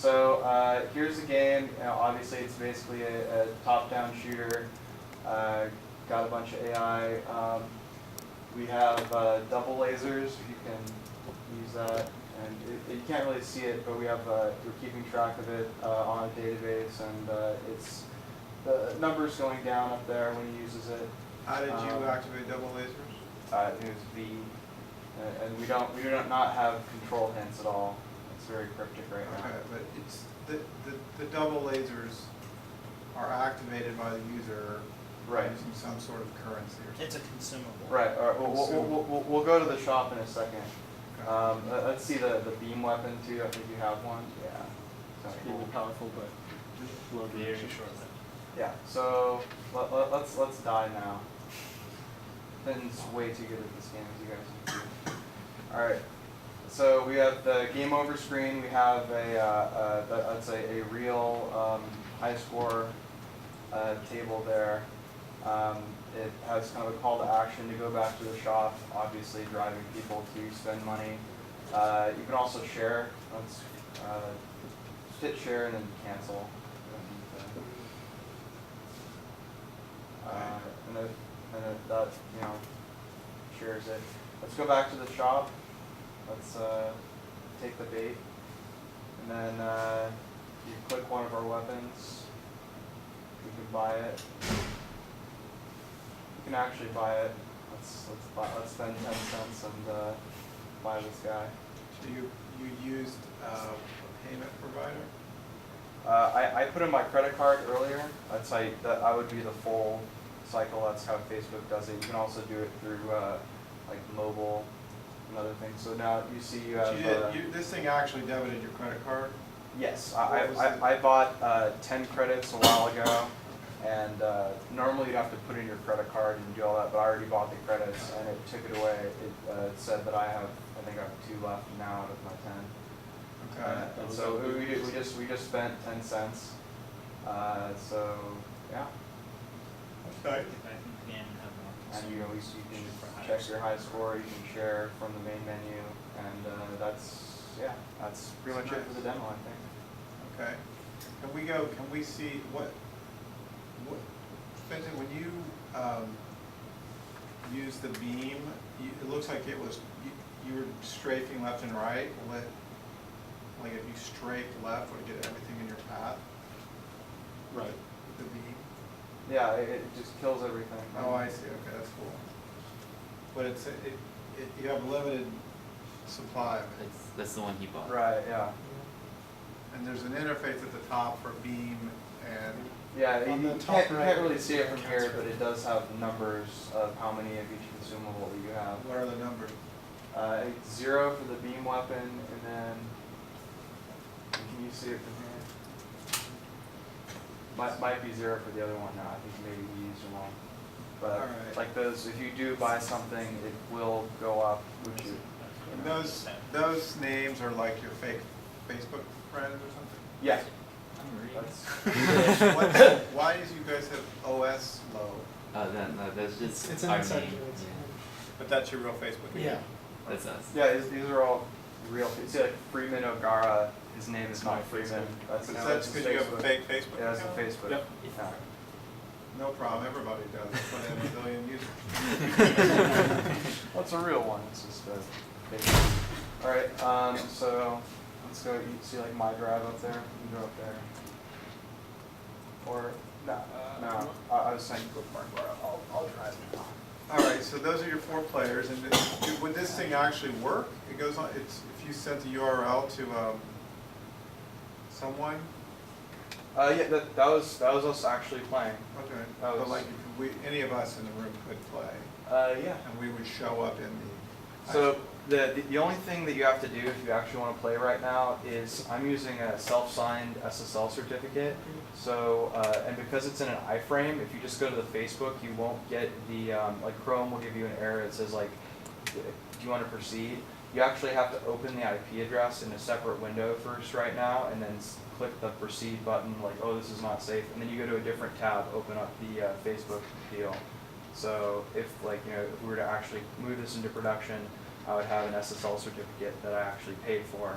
So here's the game. Obviously, it's basically a top-down shooter. Got a bunch of AI. We have double lasers. You can use that, and you can't really see it, but we're keeping track of it on a database, and it's the numbers going down up there when he uses it. How did you activate double lasers? It was V, and we do not have control hints at all. It's very cryptic right now. Okay, but it's the double lasers are activated by the user Right. using some sort of currency or something. It's a consumable. Right. All right. We'll go to the shop in a second. Okay. Let's see the beam weapon too. I think you have one. Yeah. So, Even powerful, but low Very duration. short. yeah. So let's die now. Finn's way too good at this game, as you guys can see. All right. So we have the game over screen. We have let's say a real high score table there. It has kind of a call to action to go back to the shop, obviously driving people to spend money. You can also share. Let's hit share and then cancel. And that shares it. Let's go back to the shop. Let's take the bait, and then you click one of our weapons. We can buy it. You can actually buy it. Let's spend 10 cents and buy this guy. So you used a payment provider? I put in my credit card earlier. That would be the full cycle. That's how Facebook does it. You can also do it through like mobile and other things. So now you see you have. This thing actually debited your credit card? Yes, What was it? I bought 10 credits a while ago, and normally you'd have to put in your credit card and do all that, but I already bought the credits and it took it away. It said that I think I have 2 left now out of my 10. Okay. And so we just spent 10 cents. So yeah, Okay. I think the game have more and you consumers for can higher check your high score. You can share from the main menu, and that's pretty much it for the demo, I think. Okay. Can we see Fenton, when you use the beam, it looks like you were strafing left and right. Like if you strafe left, would it get everything in your path? Right. With the beam? Yeah, it just kills everything. Oh, I see. Okay, that's cool. But you have a limited supply of it. That's the one he bought. Right, yeah. And there's an interface at the top for beam and Yeah, On you the can't, top you right, can't really see it from accounts here, for but it does have numbers of how many of each consumable that you have. what are the numbers? It's 0 for the beam weapon, and then, can you see it from here? Might be 0 for the other one now, I think maybe we used them all. But Alright. like those, if you do buy something, it will go up, which is, And those names are like your fake Facebook friends or something? yeah. That's, Why does you guys have OS low? No, that's just It's an our inside name. joke. But that's your real Facebook Yeah. That's us. yeah, these are all real, see like Freeman O'Gara, his name is not Freeman. That's That's because you have a Facebook. fake Facebook Yeah, that's a account? Facebook. Yep. Yeah. No problem, everybody does, that's why they have a billion users. Well, it's a real one. It's just a fake. All right. So let's go. You see like my drive up there. You can go up there. Or no. I was saying bookmark where I'll drive now. All right, so those are your 4 players, and would this thing actually work? It goes on. If you sent the URL to someone. Yeah, that was us actually playing. Okay. That But was- like, any of us in the room could play, Yeah. and we would show up in the. So the only thing that you have to do if you actually want to play right now is I'm using a self-signed SSL certificate. So and because it's in an iframe, if you just go to the Facebook, you won't get the like Chrome will give you an error that says like, do you want to proceed? You actually have to open the IP address in a separate window first right now, and then click the proceed button like, oh, this is not safe, and then you go to a different tab, open up the Facebook deal. So if if we were to actually move this into production, I would have an SSL certificate that I actually paid for,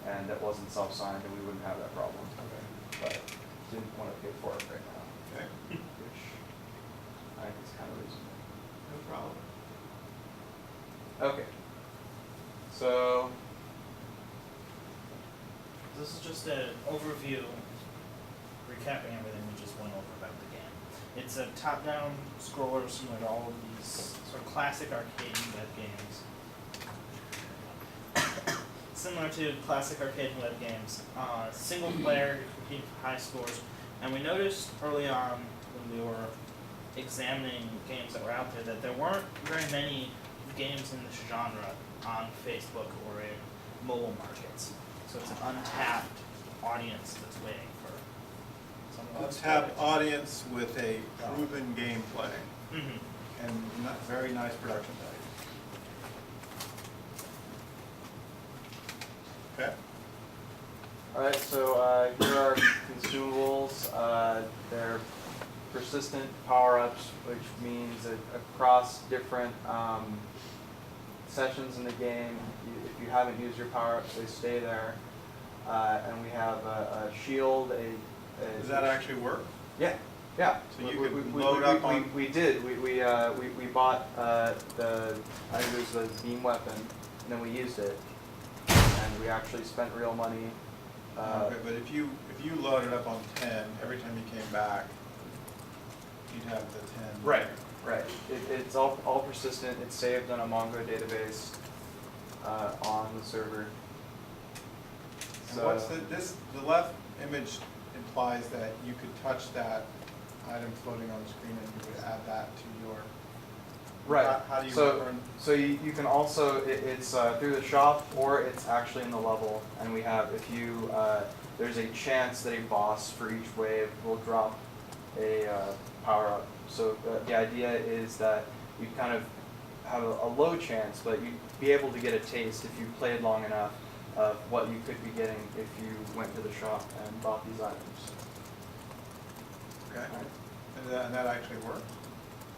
and that wasn't self-signed, then we wouldn't have that problem. But didn't want to pay for it right now, Okay, which I think is kind of reasonable. no problem. Okay. So, This is just an overview, recapping everything we just went over about the game. It's a top-down scroller similar to all of these sort of classic arcade web games. Similar to classic arcade web games, single player, you're competing for high scores. And we noticed early on when we were examining games that were out there that there weren't very many games in this genre on Facebook or in mobile markets. So it's an untapped audience that's waiting for some of those. Untapped audience with a proven gameplay Mhm. and very nice production value. Okay, alright, so here are consumables. They're persistent power-ups, which means that across different sessions in the game, if you haven't used your power-ups, they stay there. And we have a shield, does that actually work? Yeah, yeah. So you We- could we- load we- up we- on- We did, we bought I think it was the beam weapon, and then we used it. And we actually spent real money. Okay, but if you loaded up on 10, every time you came back, you'd have the 10. Right, right. It's all persistent, it's saved on a Mongo database on the server. And what's the left image implies that you could touch that item floating on the screen and you would add that to your. Right. How do you So- run? So you can also, it's through the shop, or it's actually in the level, and we have, if you, there's a chance that a boss for each wave will drop a power-up. So the idea is that you kind of have a low chance, but you'd be able to get a taste if you played long enough of what you could be getting if you went to the shop and bought these items. Okay, Right. and that actually worked?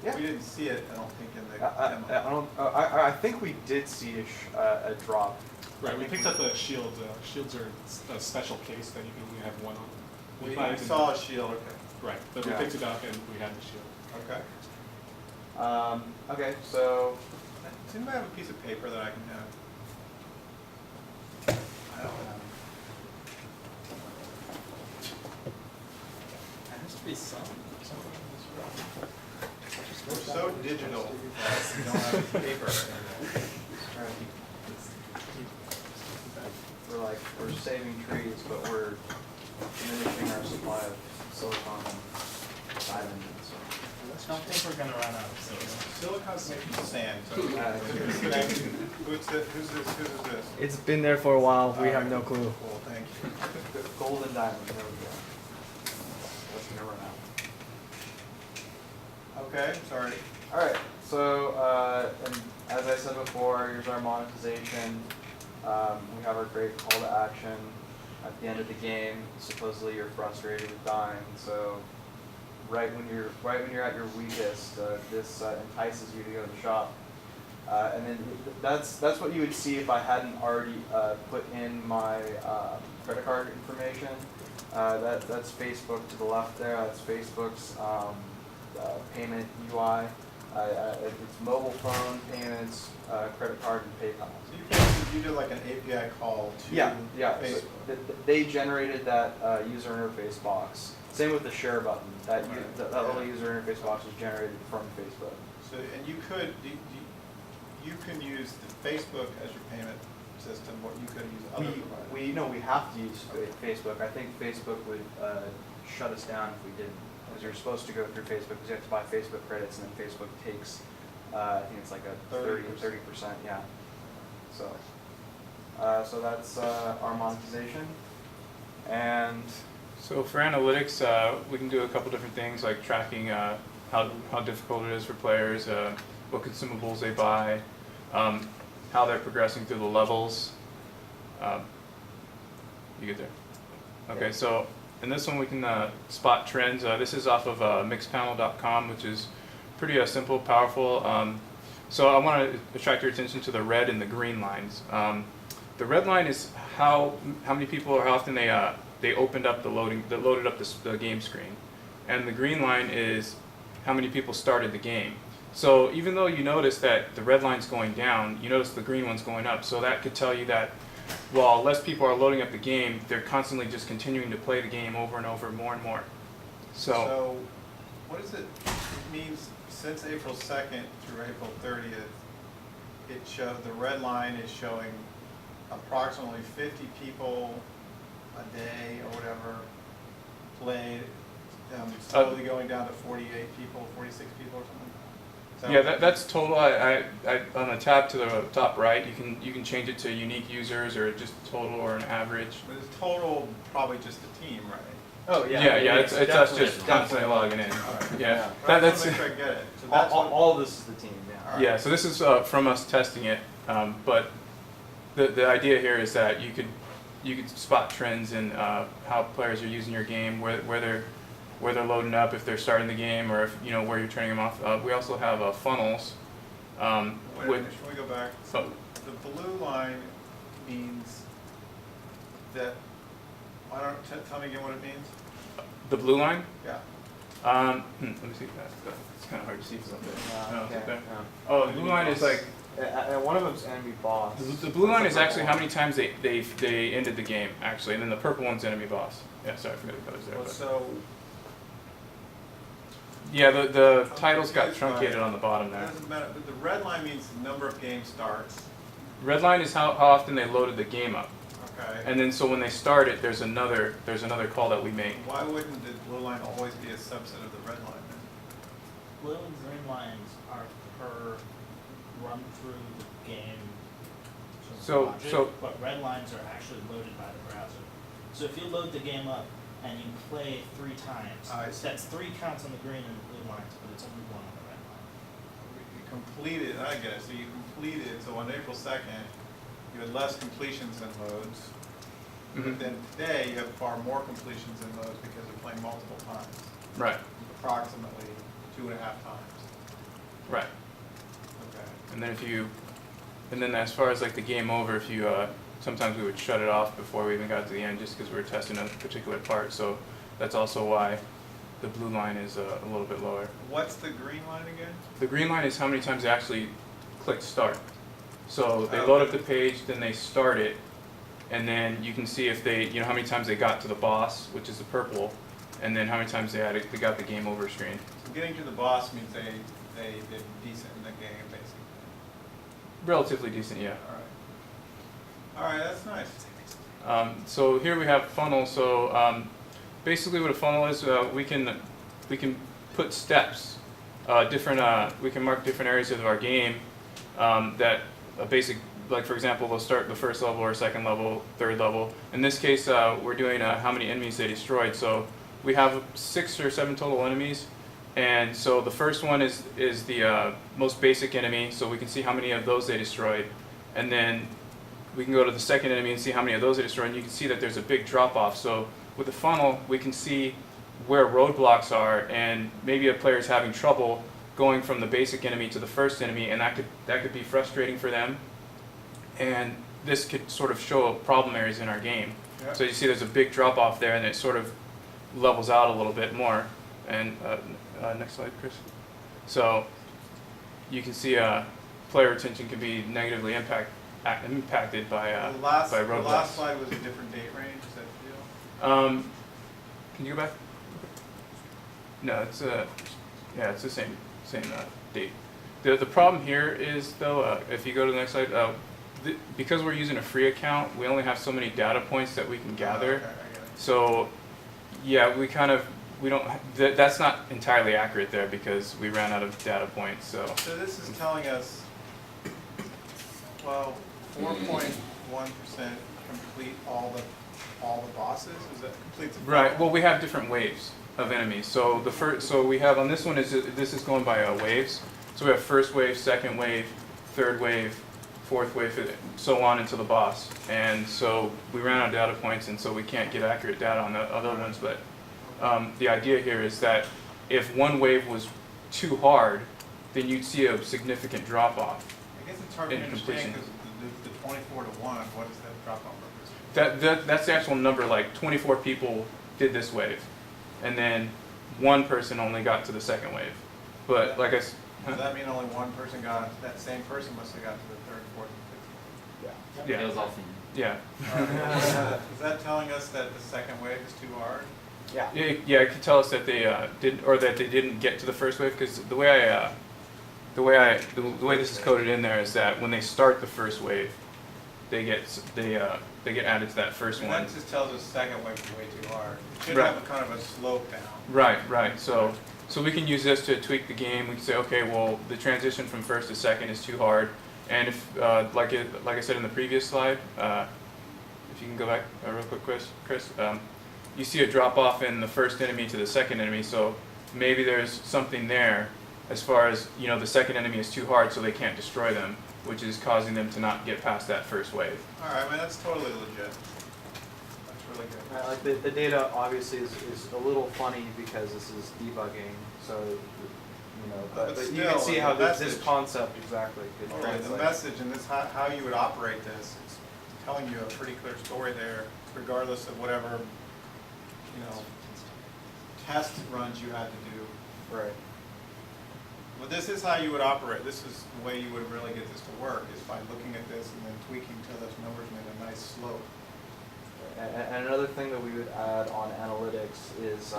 Yeah. We didn't see it, I don't think, in the I demo. don't, I think we did see a drop. Right, we picked up the shields. Shields are a special case that you can only have one on. We buy it in- saw a shield, okay, Right, but we Yeah. picked it up and we had the shield. okay. Okay, so Does anybody have a piece of paper that I can have? I don't have. There has to be some. We're so digital that we don't have paper anymore. we're saving trees, but we're diminishing our supply of silicon and diamond and so. I don't think we're gonna run out of silicon. Silicon's made from sand, so. Who's this? It's been there for a while. We have Alright, no clue. Cool, thank you. Gold and diamond, there we go. That's gonna run out. Okay, sorry. Alright, so, and as I said before, here's our monetization. We have our great call to action at the end of the game. Supposedly you're frustrated with dying, so right when you're at your weakest, this entices you to go to the shop. And then that's what you would see if I hadn't already put in my credit card information. That's Facebook to the left there. That's Facebook's payment UI. It's mobile phone payments, credit card, and PayPal. So you basically, you did like an API call to Yeah. So Facebook. they generated that user interface box. Same with the share button. That little user interface box was generated from Facebook. So, and you could, you can use the Facebook as your payment system, or you could use other providers. We have to use Facebook. I think Facebook would shut us down if we didn't. Because you're supposed to go through Facebook because you have to buy Facebook credits, and then Facebook takes, I think it's like a 30%, yeah. So that's our monetization. And So for analytics, we can do a couple different things like tracking how difficult it is for players, what consumables they buy, how they're progressing through the levels. You get there? Okay, so in this one we can spot trends. This is off of mixpanel.com, which is pretty simple, powerful. So I want to attract your attention to the red and the green lines. The red line is how many people or how often they opened up loaded up the game screen, and the green line is how many people started the game. So even though you notice that the red line's going down, you notice the green one's going up. So that could tell you that while less people are loading up the game, they're constantly just continuing to play the game over and over, more and more. So what does it means since April 2nd through April 30th, it showed, the red line is showing approximately 50 people a day or whatever played, slowly going down to 48 people, 46 people or something? Is that Yeah, what- that's total. I on the tab to the top right, you can change it to unique users or just total or an average. But it's total, probably just the team, right? Oh Yeah, it's us definitely- just constantly logging in. All right. Yeah, But I that's just wanna make sure I get it. So All, that's what, all this is the team. Yeah. Alright. yeah. So this is from us testing it, but the idea here is that you could spot trends in how players are using your game, where they're loading up, if they're starting the game, or if where you're turning them off. We also have funnels. wait a With minute, should we go back? so The blue line means that, I don't, tell me again what it means? the blue line. Yeah. Let me see. It's kind of hard to see from up there. Yeah, No, it's okay, up there. yeah. Oh, the blue line is like And one of them's enemy boss. the blue line is actually how many times they ended the game actually, and then the purple one's enemy boss. Yeah, sorry, I forgot the colors there. Well, But. so, Yeah, the titles got confused by truncated it. on the bottom it there. doesn't matter, but the red line means the number of game starts, Red line is how often they loaded the game up, okay? and then so when they start it, there's another call that we make. Why wouldn't the blue line always be a subset of the red line then? Blue and green lines are per run through the game So- logic, so- but red lines are actually loaded by the browser. So if you load the game up and you play 3 times, I see. that's 3 counts on the green and the blue lines, but it's only 1 on the red line. You completed, I get it, so you completed, so on April 2nd, you had less completions than loads. Mhm. But then today, you have far more completions than loads because you're playing multiple times, Right, approximately 2.5 times. right. Okay. And then as far as like the game over, if you sometimes we would shut it off before we even got to the end, just because we were testing a particular part. So that's also why the blue line is a little bit lower. What's the green line again? The green line is how many times they actually click start. So they Oh. load up the page, then they start it, and then you can see if they, how many times they got to the boss, which is the purple, and then how many times they got the game over screen. So getting to the boss means they did decent in the game, basically. Relatively decent, yeah. All right, that's nice. So here we have funnel. So basically, what a funnel is, we can put steps, we can mark different areas of our game that a basic, like for example, they'll start the first level or second level, third level. In this case, we're doing how many enemies they destroyed. So we have 6 or 7 total enemies, and so the first one is the most basic enemy. So we can see how many of those they destroyed, and then we can go to the second enemy and see how many of those they destroyed, and you can see that there's a big drop off. So with the funnel, we can see where roadblocks are, and maybe a player is having trouble going from the basic enemy to the first enemy, and that could be frustrating for them. And this could sort of show problem areas in our game. Yeah. So you see there's a big drop off there, and it sort of levels out a little bit more. And next slide, Chris. So you can see player retention can be negatively impacted by The last roadblocks. slide was a different date range, is that the deal? Can you go back? No, it's it's the same date. The problem here is though, if you go to the next slide, because we're using a free account, we only have so many data points that we can gather. Okay, I get it. So yeah, we don't. That's not entirely accurate there because we ran out of data points. So So this is telling us, well, 4.1% complete all the bosses? Is that complete the right. Well, we have different waves of enemies. So we have on this one this is going by waves. So we have first wave, second wave, third wave, fourth wave, so on until the boss. And so we ran out of data points, and so we can't get accurate data on the other ones. But the idea here is that if one wave was too hard, then you'd see a significant drop off. I guess it's hard to in understand completion. because the 24 to 1, what does that drop off represent? that's the actual number. Like 24 people did this wave, and then one person only got to the second wave. But like I s- Does that mean only one person that same person must have got to the third, fourth, and fifth? Yeah. It was all female. yeah. Is that telling us that the second wave is too hard? Yeah. Yeah, it could tell us that they didn't get to the first wave, because the way this is coded in there is that when they start the first wave, they get added to that first And one. that just tells us second wave is way too hard. It should Right. have a kind of a slope down. Right. So we can use this to tweak the game. We can say, okay, well, the transition from first to second is too hard, and if like I said in the previous slide, if you can go back real quick, Chris. You see a drop off in the first enemy to the second enemy, so maybe there's something there as far as, the second enemy is too hard, so they can't destroy them, which is causing them to not get past that first wave. All right, I mean, that's totally legit. That's really good. Right, like the data obviously is a little funny because this is debugging, so But but you still, can see how the this message- concept exactly could All right, the translate. message and this, how you would operate this, it's telling you a pretty clear story there, regardless of whatever, test runs you had to do. Right. But this is how you would operate. This is the way you would really get this to work, is by looking at this and then tweaking till those numbers made a nice slope. And another thing that we would add on analytics is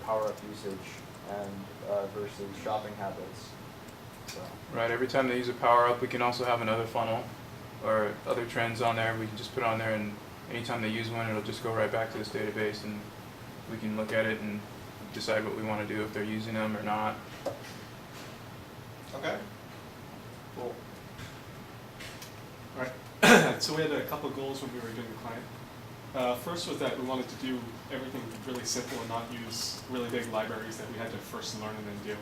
power-up usage and versus shopping habits. So. Right. Every time they use a power up, we can also have another funnel or other trends on there. We can just put on there, and anytime they use one, it'll just go right back to this database, and we can look at it and decide what we want to do, if they're using them or not. Okay? Cool. Alright, so we had a couple goals when we were doing the client. First was that we wanted to do everything really simple and not use really big libraries that we had to first learn and then do.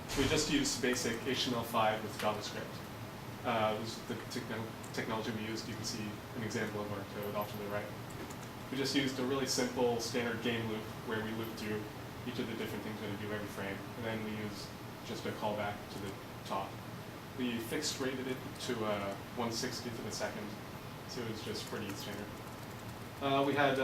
So we just used basic HTML5 with JavaScript. This is the technology we used. You can see an example of our code off to the right. We just used a really simple standard game loop where we loop through each of the different things we're going to do every frame, and then we use just a callback to the top. We fixed rated it to 1/60th of a second, so it was just pretty standard. We had